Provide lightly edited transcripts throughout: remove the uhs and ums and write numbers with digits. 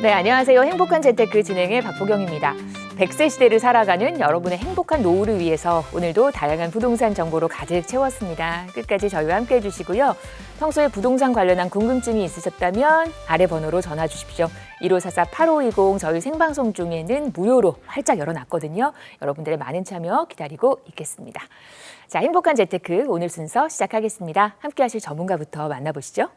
네, 안녕하세요. 행복한 재테크 진행의 박보경입니다. 100세 시대를 살아가는 여러분의 행복한 노후를 위해서 오늘도 다양한 부동산 정보로 가득 채웠습니다. 끝까지 저희와 함께해 주시고요. 평소에 부동산 관련한 궁금증이 있으셨다면 아래 번호로 전화 주십시오. 1544-8520 저희 생방송 중에는 무료로 활짝 열어놨거든요. 여러분들의 많은 참여 기다리고 있겠습니다. 자, 행복한 재테크 오늘 순서 시작하겠습니다. 함께 하실 전문가부터 만나보시죠.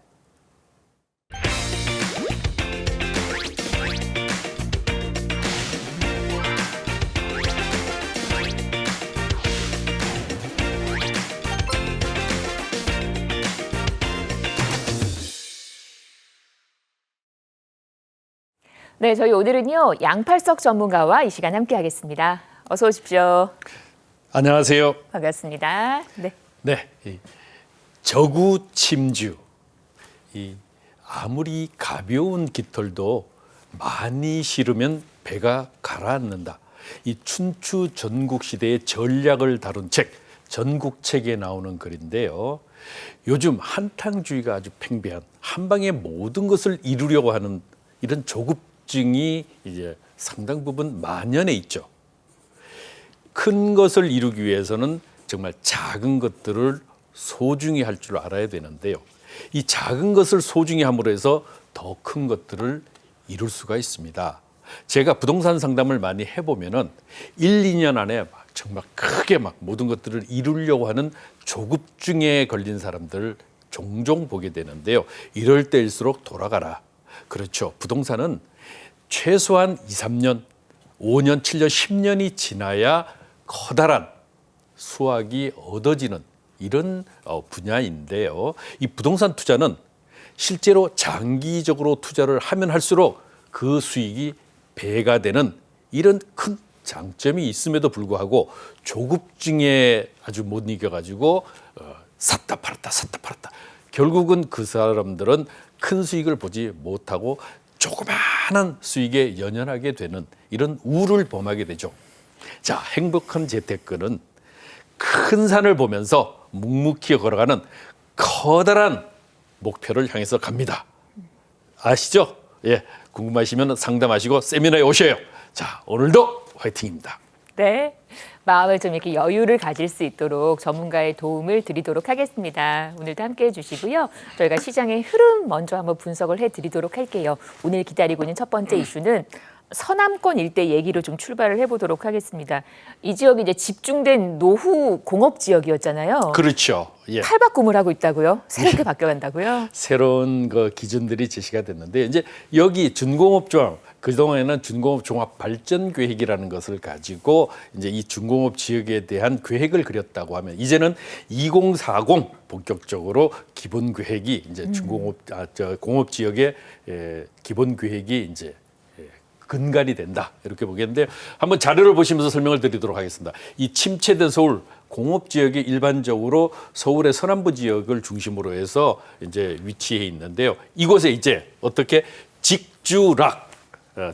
네, 저희 오늘은요 양팔석 전문가와 이 시간 함께 하겠습니다. 어서 오십시오. 안녕하세요. 반갑습니다. 네, 저구침주. 아무리 가벼운 깃털도 많이 실으면 배가 가라앉는다. 이 춘추 전국시대의 전략을 다룬 책, 전국책에 나오는 글인데요. 요즘 한탕주의가 아주 팽배한 한방에 모든 것을 이루려고 하는 이런 조급증이 이제 상당 부분 만연해 있죠. 큰 것을 이루기 위해서는 정말 작은 것들을 소중히 할 줄 알아야 되는데요. 이 작은 것을 소중히 함으로 해서 더 큰 것들을 이룰 수가 있습니다. 제가 부동산 상담을 많이 해보면은 1, 2년 안에 정말 크게 모든 것들을 이루려고 하는 조급증에 걸린 사람들 종종 보게 되는데요. 이럴 때일수록 돌아가라. 그렇죠. 부동산은 최소한 2, 3년, 5년, 7년, 10년이 지나야 커다란 수확이 얻어지는 이런 분야인데요. 이 부동산 투자는 실제로 장기적으로 투자를 하면 할수록 그 수익이 배가 되는 이런 큰 장점이 있음에도 불구하고 조급증에 아주 못 이겨가지고 샀다 팔았다 샀다 팔았다. 결국은 그 사람들은 큰 수익을 보지 못하고 조그마한 수익에 연연하게 되는 이런 우를 범하게 되죠. 자, 행복한 재테크는 큰 산을 보면서 묵묵히 걸어가는 커다란 목표를 향해서 갑니다. 아시죠? 예, 궁금하시면 상담하시고 세미나에 오셔요. 자, 오늘도 화이팅입니다. 네, 마음을 좀 이렇게 여유를 가질 수 있도록 전문가의 도움을 드리도록 하겠습니다. 오늘도 함께해 주시고요. 저희가 시장의 흐름 먼저 한번 분석을 해드리도록 할게요. 오늘 기다리고 있는 첫 번째 이슈는 서남권 일대 얘기로 좀 출발을 해보도록 하겠습니다. 이 지역이 이제 집중된 노후 공업 지역이었잖아요. 그렇죠. 예. 탈바꿈을 하고 있다고요? 새롭게 바뀌어간다고요? 새로운 그 기준들이 제시가 됐는데 이제 여기 준공업조합 그동안에는 준공업 종합 발전 계획이라는 것을 가지고 이제 이 준공업 지역에 대한 계획을 그렸다고 하면 이제는 2040 본격적으로 기본 계획이 이제 준공업 공업 지역의 기본 계획이 이제 근간이 된다 이렇게 보겠는데 한번 자료를 보시면서 설명을 드리도록 하겠습니다. 이 침체된 서울 공업 지역이 일반적으로 서울의 서남부 지역을 중심으로 해서 이제 위치해 있는데요. 이곳에 이제 어떻게 직주락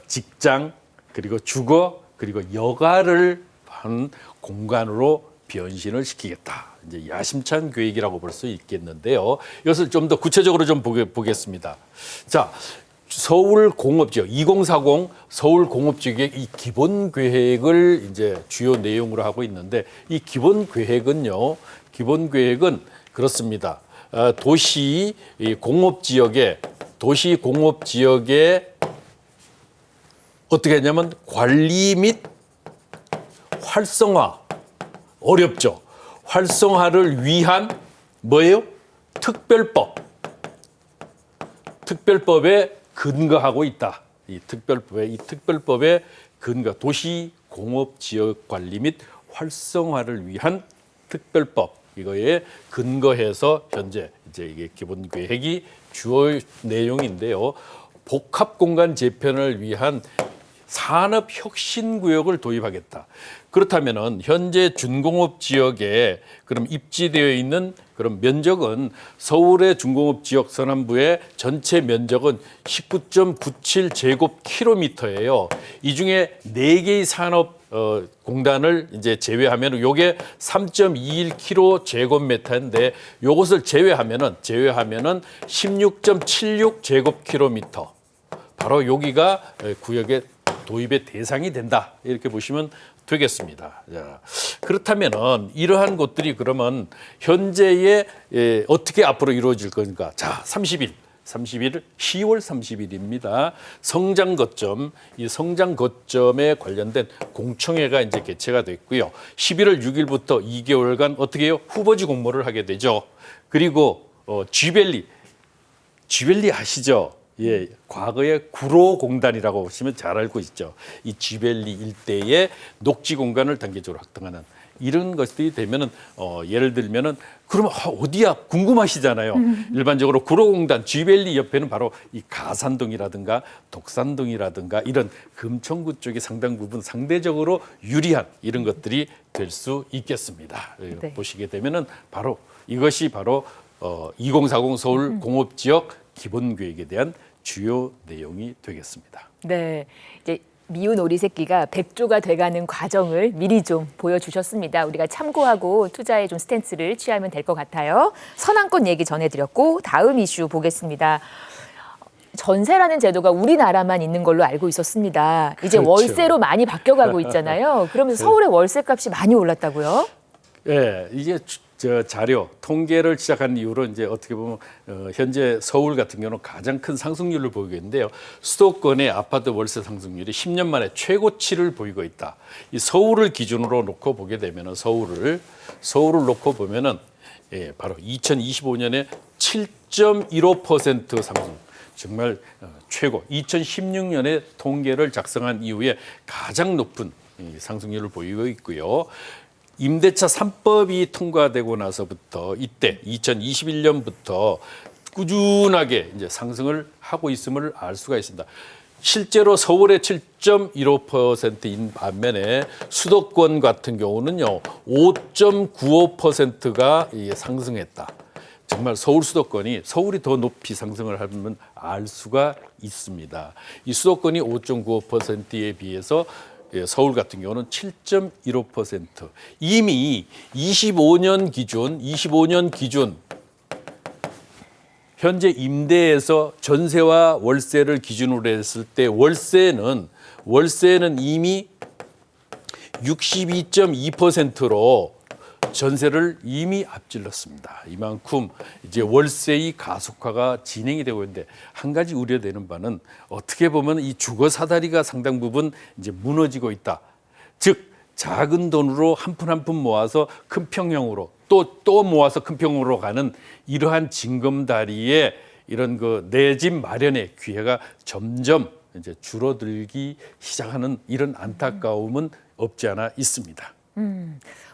직장 그리고 주거 그리고 여가를 한 공간으로 변신을 시키겠다. 이제 야심찬 계획이라고 볼 수 있겠는데요. 이것을 좀 더 구체적으로 좀 보겠습니다. 자. 서울 공업지역 2040 서울 공업지역의 이 기본 계획을 이제 주요 내용으로 하고 있는데 이 기본 계획은 그렇습니다. 도시 공업 지역에 어떻게 하냐면 관리 및 활성화 어렵죠. 활성화를 위한 뭐예요? 특별법에 근거하고 있다. 이 특별법의 근거 도시공업지역관리 및 활성화를 위한 특별법 이거에 근거해서 현재 이제 이게 기본 계획이 주요 내용인데요. 복합공간 재편을 위한 산업혁신구역을 도입하겠다. 그렇다면은 현재 준공업 지역에 그럼 입지되어 있는 그런 면적은 서울의 준공업 지역 서남부의 전체 면적은 19.97 제곱킬로미터예요. 이 중에 4개의 산업 공단을 이제 제외하면 요게 3.21km 제곱미터인데 요것을 제외하면은 16.76 제곱킬로미터. 바로 여기가 구역의 도입의 대상이 된다. 이렇게 보시면 되겠습니다. 자, 그렇다면은 이러한 곳들이 그러면 현재의 어떻게 앞으로 이루어질 건가? 자, 30일 10월 30일입니다. 성장 거점, 이 성장 거점에 관련된 공청회가 이제 개최가 됐고요. 11월 6일부터 2개월간 어떻게 해요? 후보지 공모를 하게 되죠. 그리고 쥐밸리 아시죠? 예, 과거의 구로공단이라고 보시면 잘 알고 있죠. 이 쥐밸리 일대의 녹지 공간을 단계적으로 확장하는 이런 것들이 되면은 예를 들면은 그러면 어디야 궁금하시잖아요. 일반적으로 구로공단 쥐밸리 옆에는 바로 이 가산동이라든가 독산동이라든가 이런 금천구 쪽의 상당 부분 상대적으로 유리한 이런 것들이 될 수 있겠습니다. 네. 보시게 되면은 바로 이것이 바로 2040 서울 공업지역 기본계획에 대한 주요 내용이 되겠습니다. 네, 이제 미운 오리 새끼가 백조가 돼가는 과정을 미리 좀 보여주셨습니다. 우리가 참고하고 투자에 좀 스탠스를 취하면 될 것 같아요. 선안권 얘기 전해드렸고 다음 이슈 보겠습니다. 전세라는 제도가 우리나라만 있는 걸로 알고 있었습니다. 이제 그렇죠. 월세로 많이 바뀌어가고 있잖아요. 그러면서 서울의 월세값이 많이 올랐다고요? 예, 이게 저 자료 통계를 시작한 이후로 이제 어떻게 보면 현재 서울 같은 경우는 가장 큰 상승률을 보이고 있는데요. 수도권의 아파트 월세 상승률이 10년 만에 최고치를 보이고 있다. 이 서울을 기준으로 놓고 보게 되면은 서울을 놓고 보면은 바로 2025년에 7.15% 상승. 정말 최고. 2016년에 통계를 작성한 이후에 가장 높은 상승률을 보이고 있고요. 임대차 3법이 통과되고 나서부터 이때 2021년부터 꾸준하게 이제 상승을 하고 있음을 알 수가 있습니다. 실제로 서울의 7.15%인 반면에 수도권 같은 경우는요 5.95%가 상승했다. 정말 서울 수도권이 서울이 더 높이 상승을 하면 알 수가 있습니다. 이 수도권이 5.95%에 비해서 서울 같은 경우는 7.15%. 이미 25년 기준 현재 임대에서 전세와 월세를 기준으로 했을 때 월세는 이미 62.2%로 전세를 이미 앞질렀습니다. 이만큼 이제 월세의 가속화가 진행이 되고 있는데 한 가지 우려되는 바는 어떻게 보면 이 주거 사다리가 상당 부분 이제 무너지고 있다. 즉 작은 돈으로 한 푼 한 푼 모아서 큰 평형으로 또 모아서 큰 평으로 가는 이러한 징검다리의 이런 그 내 집 마련의 기회가 점점 이제 줄어들기 시작하는 이런 안타까움은 없지 않아 있습니다.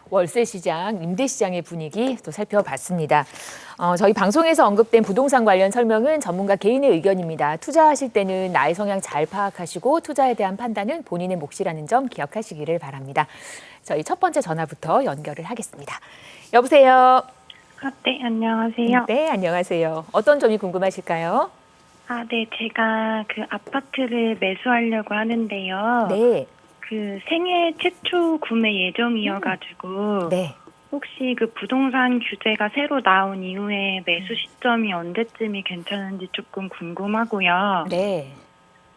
월세 시장, 임대 시장의 분위기 또 살펴봤습니다. 저희 방송에서 언급된 부동산 관련 설명은 전문가 개인의 의견입니다. 투자하실 때는 나의 성향 잘 파악하시고 투자에 대한 판단은 본인의 몫이라는 점 기억하시기를 바랍니다. 저희 첫 번째 전화부터 연결을 하겠습니다. 여보세요. 네, 안녕하세요. 네, 안녕하세요. 어떤 점이 궁금하실까요? 네, 제가 그 아파트를 매수하려고 하는데요. 네. 그 생애 최초 구매 예정이어가지고 네. 혹시 그 부동산 규제가 새로 나온 이후에 매수 시점이 언제쯤이 괜찮은지 조금 궁금하고요. 네.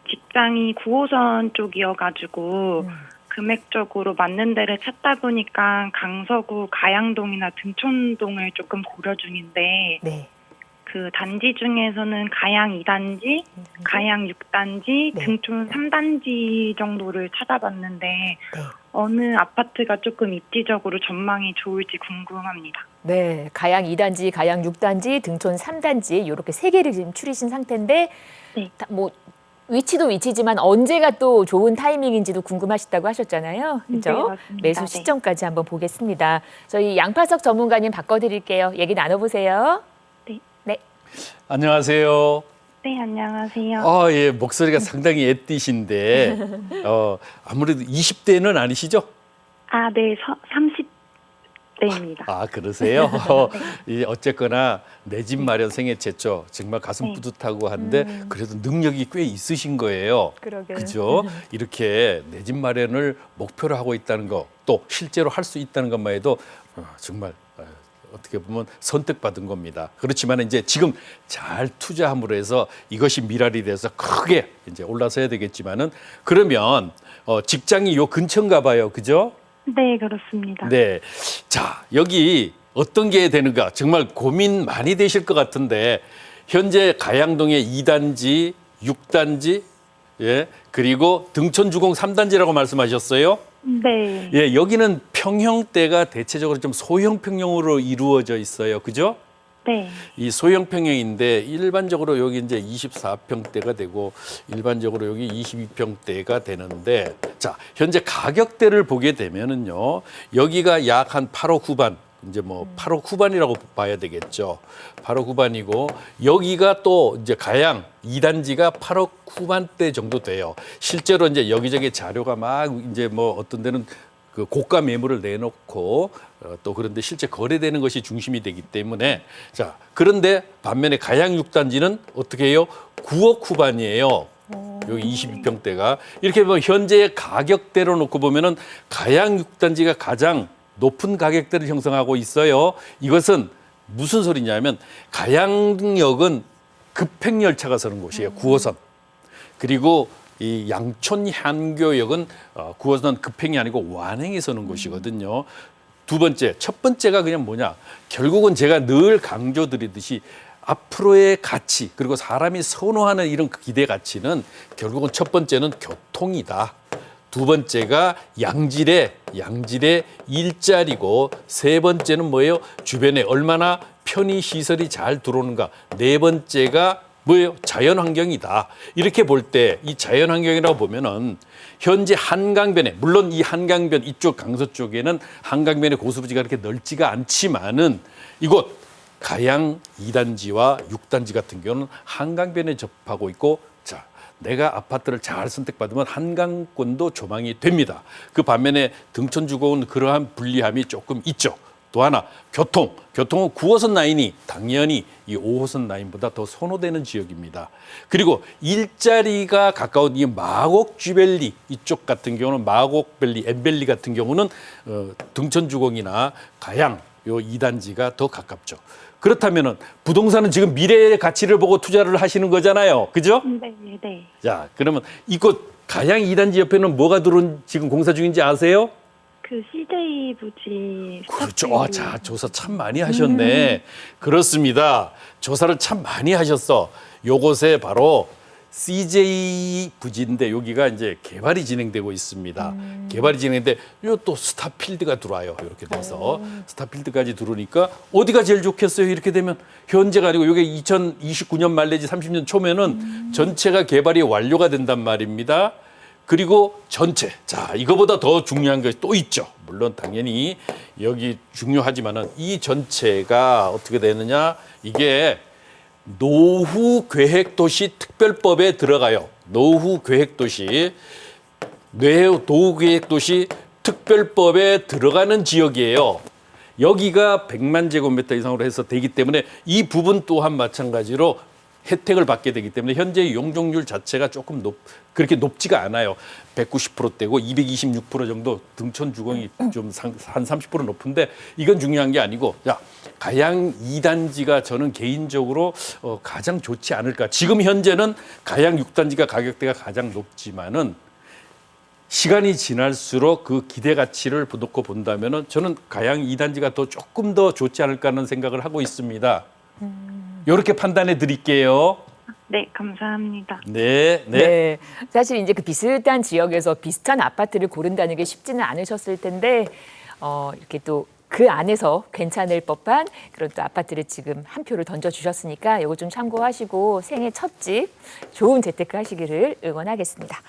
직장이 9호선 쪽이어가지고 금액적으로 맞는 데를 찾다 보니까 강서구 가양동이나 등촌동을 조금 고려 중인데 네. 그 단지 중에서는 가양 2단지, 가양 6단지, 네. 등촌 3단지 정도를 찾아봤는데 네. 어느 아파트가 조금 입지적으로 전망이 좋을지 궁금합니다. 네, 가양 2단지, 가양 6단지, 등촌 3단지 이렇게 세 개를 지금 추리신 상태인데 네. 뭐 위치도 위치지만 언제가 또 좋은 타이밍인지도 궁금하시다고 하셨잖아요. 그렇죠? 네, 맞습니다. 매수 시점까지 한번 보겠습니다. 저희 양팔석 전문가님 바꿔드릴게요. 얘기 나눠보세요. 네. 네. 안녕하세요. 네, 안녕하세요. 예, 목소리가 상당히 애띠신데 아무래도 20대는 아니시죠? 네, 30대입니다. 그러세요? 어쨌거나 내 집 마련 생애 최초 정말 가슴 네. 뿌듯하고 한데 그래도 능력이 꽤 있으신 거예요. 그러게요. 그죠? 이렇게 내 집 마련을 목표로 하고 있다는 거, 또 실제로 할 수 있다는 것만 해도 정말 어떻게 보면 선택받은 겁니다. 그렇지만 이제 지금 잘 투자함으로 해서 이것이 미랄이 돼서 크게 이제 올라서야 되겠지만은 그러면 직장이 요 근처인가 봐요. 그죠? 네, 그렇습니다. 네. 자, 여기 어떤 게 되는가 정말 고민 많이 되실 것 같은데 현재 가양동의 2단지, 6단지, 예, 그리고 등촌주공 3단지라고 말씀하셨어요. 네. 예, 여기는 평형대가 대체적으로 좀 소형 평형으로 이루어져 있어요. 그죠? 네. 이 소형 평형인데 일반적으로 여기 이제 24평대가 되고 일반적으로 여기 22평대가 되는데 자, 현재 가격대를 보게 되면은요. 여기가 약 한 8억 후반 이제 뭐 8억 후반이라고 봐야 되겠죠. 8억 후반이고 여기가 또 이제 가양 2단지가 8억 후반대 정도 돼요. 실제로 이제 여기저기 자료가 막 이제 뭐 어떤 데는 그 고가 매물을 내놓고 또 그런데 실제 거래되는 것이 중심이 되기 때문에 자, 그런데 반면에 가양 6단지는 어떻게 해요? 9억 후반이에요. 여기 22평대가 이렇게 보면 현재 가격대로 놓고 보면은 가양 6단지가 가장 높은 가격대를 형성하고 있어요. 이것은 무슨 소리냐면 가양역은 급행열차가 서는 곳이에요. 9호선. 그리고 이 양촌 향교역은 9호선 급행이 아니고 완행이 서는 곳이거든요. 두 번째, 첫 번째가 그냥 뭐냐. 결국은 제가 늘 강조드리듯이 앞으로의 가치 그리고 사람이 선호하는 이런 기대 가치는 결국은 첫 번째는 교통이다. 두 번째가 양질의 일자리고 세 번째는 뭐예요? 주변에 얼마나 편의 시설이 잘 들어오는가. 네 번째가 뭐예요? 자연 환경이다. 이렇게 볼 때 이 자연 환경이라고 보면은 현재 한강변에 물론 이 한강변 이쪽 강서 쪽에는 한강변의 고수부지가 그렇게 넓지가 않지만은 이곳 가양 2단지와 6단지 같은 경우는 한강변에 접하고 있고 자, 내가 아파트를 잘 선택받으면 한강권도 조망이 됩니다. 그 반면에 등촌주공은 그러한 불리함이 조금 있죠. 또 하나 교통은 9호선 라인이 당연히 이 5호선 라인보다 더 선호되는 지역입니다. 그리고 일자리가 가까운 이 마곡 쥐밸리 이쪽 같은 경우는 마곡밸리, 엠밸리 같은 경우는 등촌주공이나 가양 요 2단지가 더 가깝죠. 그렇다면은 부동산은 지금 미래의 가치를 보고 투자를 하시는 거잖아요. 그죠? 네, 네. 자, 그러면 이곳 가양 2단지 옆에는 뭐가 들어온 지금 공사 중인지 아세요? 그 CJ 부지. 그렇죠. 자, 조사 참 많이 하셨네. 그렇습니다. 조사를 참 많이 하셨어. 요곳에 바로 CJ 부지인데 여기가 이제 개발이 진행되고 있습니다. 개발이 진행되는데 요 또 스타필드가 들어와요. 이렇게 돼서 스타필드까지 들어오니까 어디가 제일 좋겠어요? 이렇게 되면 현재가 아니고 이게 2029년 말 내지 30년 초면은 전체가 개발이 완료가 된단 말입니다. 그리고 전체. 자, 이거보다 더 중요한 것이 또 있죠. 물론 당연히 여기 중요하지만은 이 전체가 어떻게 되느냐? 이게 노후계획도시 특별법에 들어가요. 노후계획도시 특별법에 들어가는 지역이에요. 여기가 100만 제곱미터 이상으로 해서 되기 때문에 이 부분 또한 마찬가지로 혜택을 받게 되기 때문에 현재 용적률 자체가 조금 그렇게 높지가 않아요. 190%대고 226% 정도 등촌주공이 좀 한 30% 높은데 이건 중요한 게 아니고 야, 가양 2단지가 저는 개인적으로 가장 좋지 않을까. 지금 현재는 가양 6단지가 가격대가 가장 높지만은 시간이 지날수록 그 기대 가치를 놓고 본다면은 저는 가양 2단지가 조금 더 좋지 않을까 하는 생각을 하고 있습니다. 이렇게 판단해 드릴게요. 네, 감사합니다. 네. 네. 사실 이제 그 비슷한 지역에서 비슷한 아파트를 고른다는 게 쉽지는 않으셨을 텐데 이렇게 또 그 안에서 괜찮을 법한 그런 또 아파트를 지금 한 표를 던져주셨으니까 이거 좀 참고하시고 생애 첫 집 좋은 재테크 하시기를 응원하겠습니다.